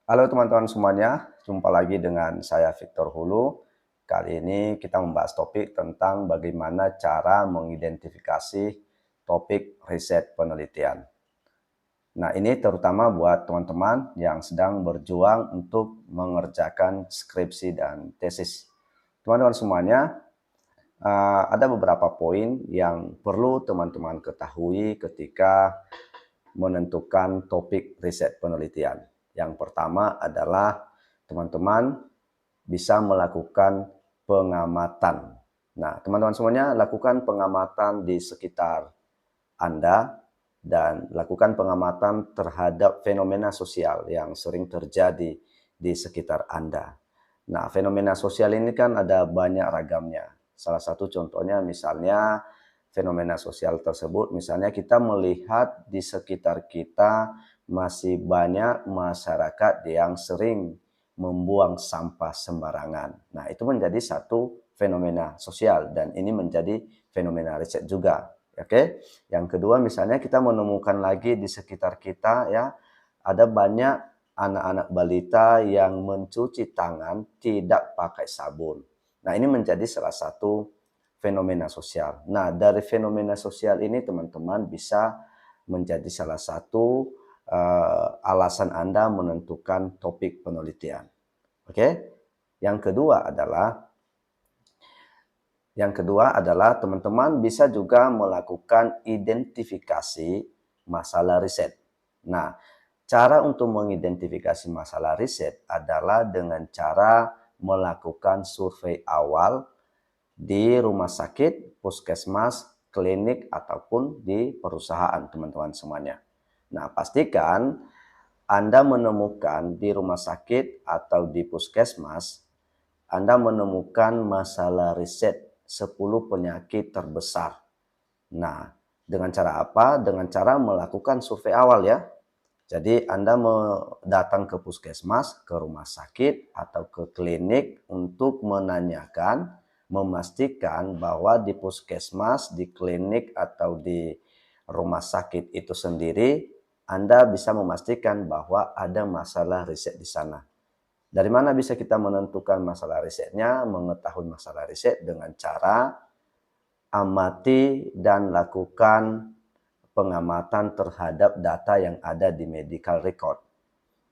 Halo teman-teman semuanya, jumpa lagi dengan saya Victor Hulu. Kali ini kita membahas topik tentang bagaimana cara mengidentifikasi topik riset penelitian. Nah, ini terutama buat teman-teman yang sedang berjuang untuk mengerjakan skripsi dan tesis. Teman-teman semuanya, ada beberapa poin yang perlu teman-teman ketahui ketika menentukan topik riset penelitian. Yang pertama adalah teman-teman bisa melakukan pengamatan. Nah, teman-teman semuanya lakukan pengamatan di sekitar Anda dan lakukan pengamatan terhadap fenomena sosial yang sering terjadi di sekitar Anda. Nah, fenomena sosial ini kan ada banyak ragamnya. Salah satu contohnya misalnya fenomena sosial tersebut, misalnya kita melihat di sekitar kita masih banyak masyarakat yang sering membuang sampah sembarangan. Nah, itu menjadi satu fenomena sosial dan ini menjadi fenomena riset juga. Oke. Yang kedua misalnya kita menemukan lagi di sekitar kita ya ada banyak anak-anak balita yang mencuci tangan tidak pakai sabun. Nah, ini menjadi salah satu fenomena sosial. Nah, dari fenomena sosial ini teman-teman bisa menjadi salah satu alasan Anda menentukan topik penelitian. Oke. Yang kedua adalah teman-teman bisa juga melakukan identifikasi masalah riset. Nah, cara untuk mengidentifikasi masalah riset adalah dengan cara melakukan survei awal di rumah sakit, puskesmas, klinik, ataupun di perusahaan, teman-teman semuanya. Nah, pastikan Anda menemukan di rumah sakit atau di puskesmas Anda menemukan masalah riset 10 penyakit terbesar. Nah, dengan cara apa? Dengan cara melakukan survei awal ya. Jadi Anda datang ke puskesmas, ke rumah sakit, atau ke klinik untuk menanyakan, memastikan bahwa di puskesmas, di klinik, atau di rumah sakit itu sendiri, Anda bisa memastikan bahwa ada masalah riset di sana. Dari mana bisa kita menentukan masalah risetnya? Mengetahui masalah riset dengan cara amati dan lakukan pengamatan terhadap data yang ada di medical record.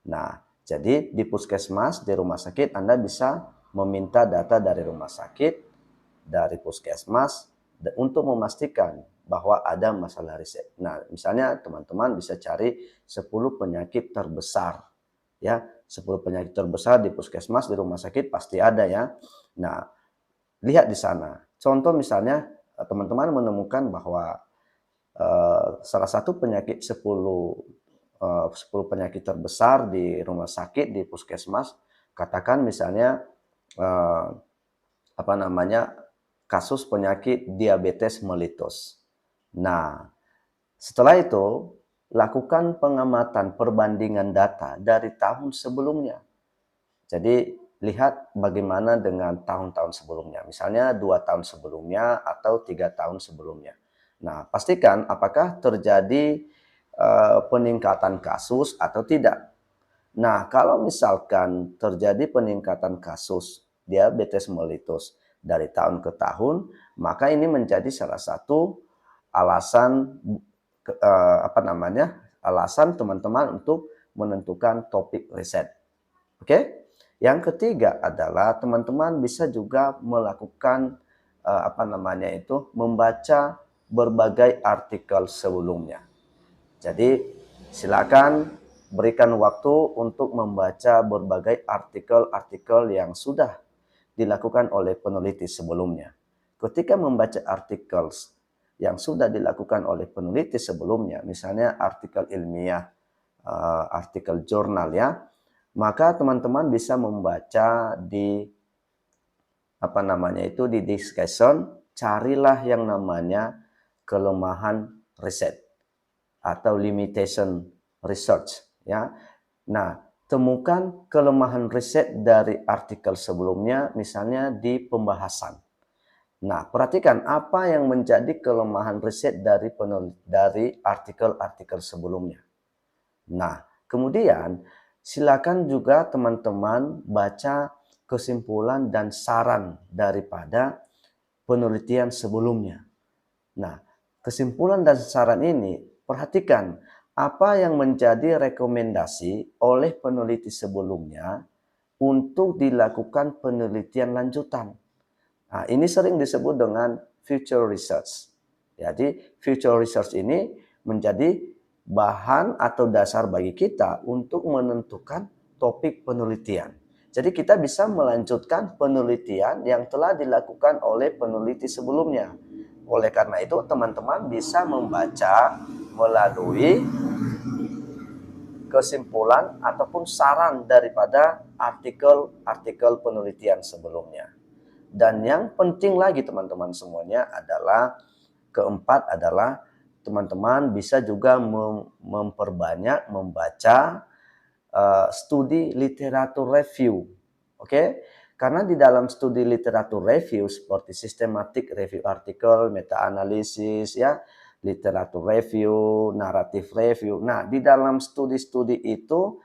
Nah, jadi di puskesmas, di rumah sakit, Anda bisa meminta data dari rumah sakit, dari puskesmas, untuk memastikan bahwa ada masalah riset. Nah, misalnya teman-teman bisa cari 10 penyakit terbesar. Ya, 10 penyakit terbesar di puskesmas, di rumah sakit pasti ada ya. Nah, lihat di sana. Contoh misalnya teman-teman menemukan bahwa salah satu penyakit 10 penyakit terbesar di rumah sakit, di puskesmas, katakan misalnya eh, apa namanya kasus penyakit diabetes mellitus. Nah, setelah itu lakukan pengamatan perbandingan data dari tahun sebelumnya. Jadi lihat bagaimana dengan tahun-tahun sebelumnya, misalnya 2 tahun sebelumnya atau 3 tahun sebelumnya. Nah, pastikan apakah terjadi peningkatan kasus atau tidak. Nah, kalau misalkan terjadi peningkatan kasus diabetes mellitus dari tahun ke tahun, maka ini menjadi salah satu alasan alasan teman-teman untuk menentukan topik riset. Oke? Yang ketiga adalah teman-teman bisa juga melakukan membaca berbagai artikel sebelumnya. Jadi silakan berikan waktu untuk membaca berbagai artikel-artikel yang sudah dilakukan oleh peneliti sebelumnya. Ketika membaca artikel yang sudah dilakukan oleh peneliti sebelumnya, misalnya artikel ilmiah, artikel jurnal ya, maka teman-teman bisa membaca di di discussion, carilah yang namanya kelemahan riset atau limitation research ya. Nah, temukan kelemahan riset dari artikel sebelumnya misalnya di pembahasan. Nah, perhatikan apa yang menjadi kelemahan riset dari artikel-artikel sebelumnya. Nah, kemudian silakan juga teman-teman baca kesimpulan dan saran daripada penelitian sebelumnya. Nah, kesimpulan dan saran ini, perhatikan apa yang menjadi rekomendasi oleh peneliti sebelumnya untuk dilakukan penelitian lanjutan. Nah, ini sering disebut dengan future research. Jadi, future research ini menjadi bahan atau dasar bagi kita untuk menentukan topik penelitian. Jadi, kita bisa melanjutkan penelitian yang telah dilakukan oleh peneliti sebelumnya. Oleh karena itu, teman-teman bisa membaca melalui kesimpulan ataupun saran daripada artikel-artikel penelitian sebelumnya. Dan yang penting lagi teman-teman semuanya adalah, keempat adalah teman-teman bisa juga memperbanyak membaca studi literatur review. Oke? Karena di dalam studi literatur review seperti systematic review artikel, meta-analisis, ya, literatur review, naratif review. Nah, di dalam studi-studi itu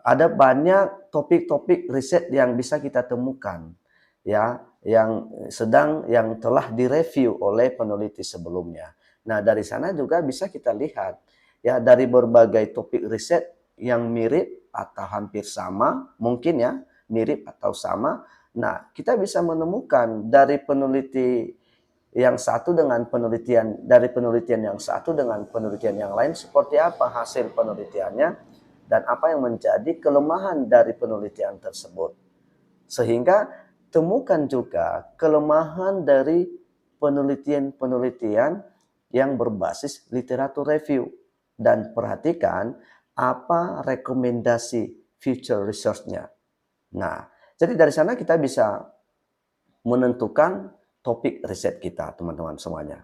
ada banyak topik-topik riset yang bisa kita temukan, ya, yang telah direview oleh peneliti sebelumnya. Nah, dari sana juga bisa kita lihat, ya, dari berbagai topik riset yang mirip atau hampir sama, mungkin ya, mirip atau sama. Nah, kita bisa menemukan dari penelitian yang satu dengan penelitian yang lain seperti apa hasil penelitiannya dan apa yang menjadi kelemahan dari penelitian tersebut. Sehingga temukan juga kelemahan dari penelitian-penelitian yang berbasis literatur review. Dan perhatikan apa rekomendasi future research-nya. Nah, jadi dari sana kita bisa menentukan topik riset kita, teman-teman semuanya.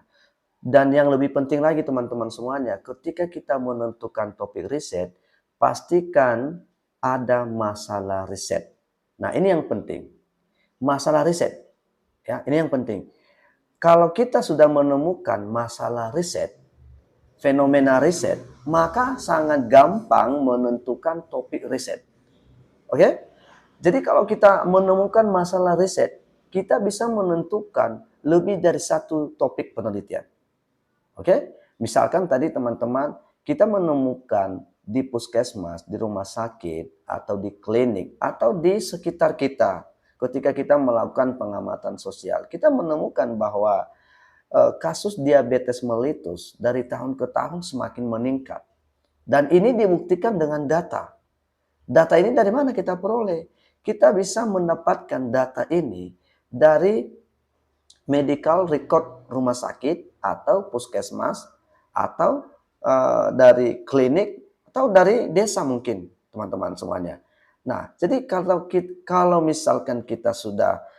Dan yang lebih penting lagi teman-teman semuanya, ketika kita menentukan topik riset, pastikan ada masalah riset. Nah, ini yang penting. Masalah riset. Ya, ini yang penting. Kalau kita sudah menemukan masalah riset, fenomena riset, maka sangat gampang menentukan topik riset. Oke? Jadi kalau kita menemukan masalah riset, kita bisa menentukan lebih dari satu topik penelitian. Oke? Misalkan tadi teman-teman, kita menemukan di puskesmas, di rumah sakit, atau di klinik, atau di sekitar kita, ketika kita melakukan pengamatan sosial, kita menemukan bahwa kasus diabetes mellitus dari tahun ke tahun semakin meningkat. Dan ini dibuktikan dengan data. Data ini dari mana kita peroleh? Kita bisa mendapatkan data ini dari medical record rumah sakit atau puskesmas atau dari klinik atau dari desa mungkin, teman-teman semuanya. Nah, jadi kalau misalkan kita sudah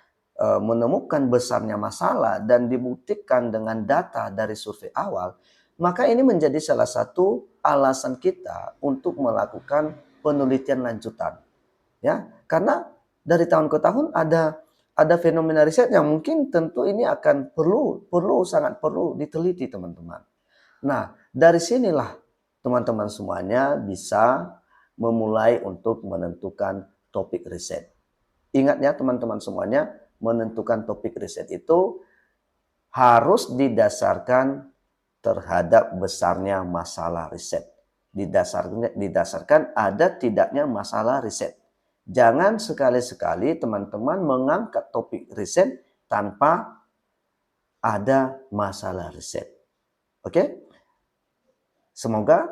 menemukan besarnya masalah dan dibuktikan dengan data dari survei awal, maka ini menjadi salah satu alasan kita untuk melakukan penelitian lanjutan. Ya, karena dari tahun ke tahun ada fenomena riset yang mungkin tentu ini akan sangat perlu diteliti, teman-teman. Nah, dari sinilah teman-teman semuanya bisa memulai untuk menentukan topik riset. Ingat ya teman-teman semuanya, menentukan topik riset itu harus didasarkan terhadap besarnya masalah riset. Didasarkan ada tidaknya masalah riset. Jangan sekali-sekali teman-teman mengangkat topik riset tanpa ada masalah riset. Oke? Semoga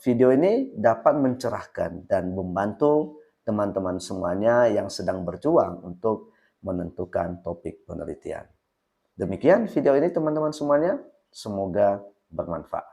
video ini dapat mencerahkan dan membantu teman-teman semuanya yang sedang berjuang untuk menentukan topik penelitian. Demikian video ini teman-teman semuanya, semoga bermanfaat.